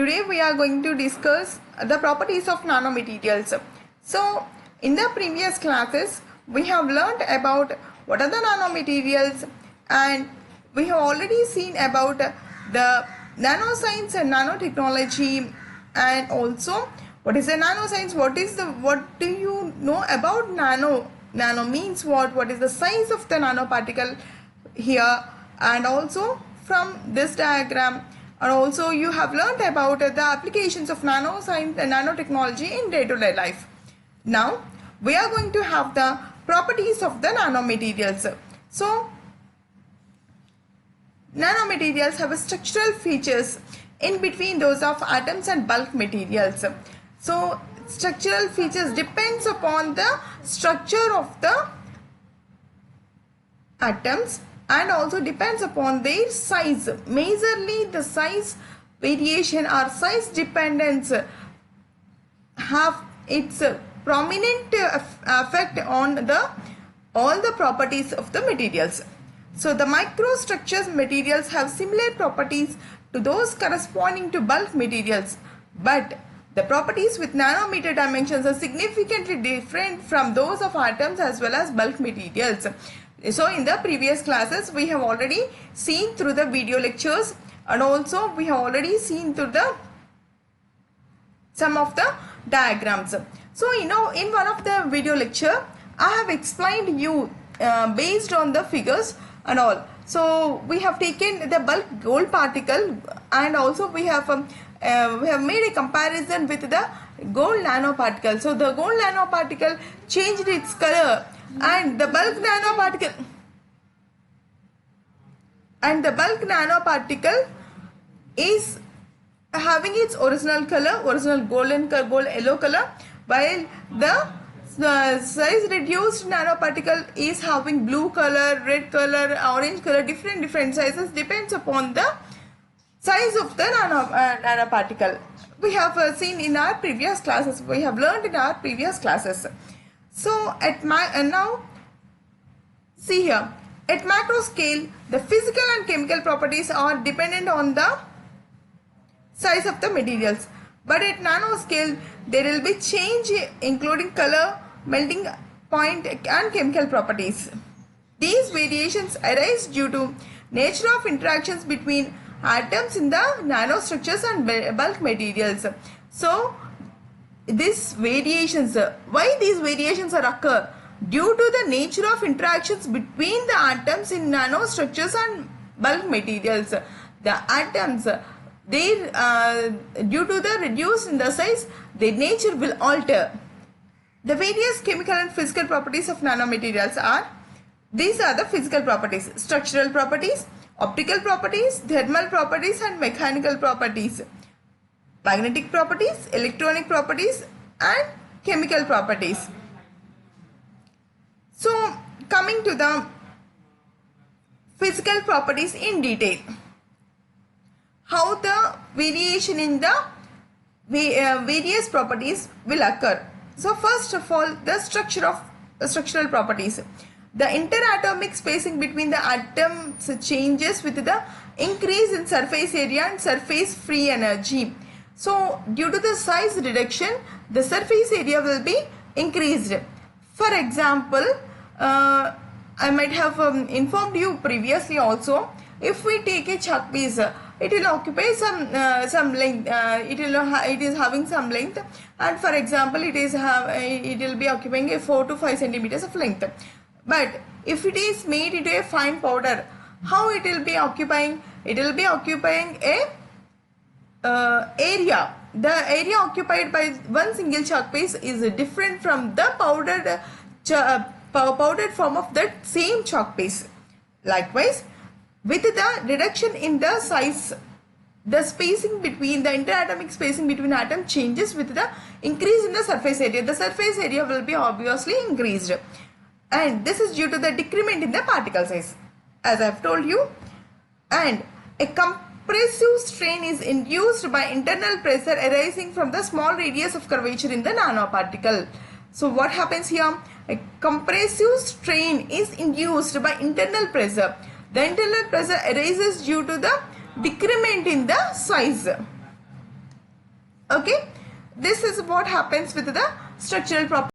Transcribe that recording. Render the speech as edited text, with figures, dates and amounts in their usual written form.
Today we are going to discuss the properties of nanomaterials. So in the previous classes we have learned about what are the nanomaterials, and we have already seen about the nanoscience and nanotechnology, and also what is the nanoscience, what do you know about nano means what is the size of the nanoparticle here, and also from this diagram. And also you have learned about the applications of nanoscience and nanotechnology in day-to-day life. Now we are going to have the properties of the nanomaterials. So nanomaterials have structural features in between those of atoms and bulk materials. So structural features depends upon the structure of the atoms and also depends upon their size. Majorly the size variation or size dependence have its prominent effect on all the properties of the materials. So the microstructures materials have similar properties to those corresponding to bulk materials, but the properties with nanometer dimensions are significantly different from those of atoms as well as bulk materials. So in the previous classes we have already seen through the video lectures, and also we have already seen through some of the diagrams. So in one of the video lecture I have explained you based on the figures and all. So we have taken the bulk gold particle, and also we have made a comparison with the gold nanoparticle. So the gold nanoparticle changed its color, and the bulk nanoparticle is having its original color, original gold yellow color, while the size reduced nanoparticle is having blue color, red color, orange color, different sizes, depends upon the size of the nanoparticle. We have seen in our previous classes, we have learned in our previous classes. So now see here, at macro scale the physical and chemical properties are dependent on the size of the materials, but at nano scale there will be change including color, melting point and chemical properties. These variations arise due to nature of interactions between atoms in the nanostructures and bulk materials. So these variations, why these variations occur? Due to the nature of interactions between the atoms in nanostructures and bulk materials. The atoms, due to the reduce in the size, their nature will alter. The various chemical and physical properties of nanomaterials are, these are the physical properties: structural properties, optical properties, thermal properties and mechanical properties, magnetic properties, electronic properties and chemical properties. So coming to the physical properties in detail, how the variation in the various properties will occur. So first of all, the structural properties. The interatomic spacing between the atoms changes with the increase in surface area and surface free energy. So due to the size reduction, the surface area will be increased. For example, I might have informed you previously also, if we take a chalk piece, it will occupy some length, it is having some length, and for example it will be occupying a 4 to 5 centimeters of length. But if it is made into a fine powder, how it will be occupying? It will be occupying a area. The area occupied by one single chalk piece is different from the powdered form of that same chalk piece. Likewise, with the reduction in the size, the spacing between the interatomic spacing between atoms changes with the increase in the surface area. The surface area will be obviously increased, and this is due to the decrement in the particle size, as I have told you. And a compressive strain is induced by internal pressure arising from the small radius of curvature in the nanoparticle. So what happens here? A compressive strain is induced by internal pressure. The internal pressure arises due to the decrement in the size. Okay, this is what happens with the structural property.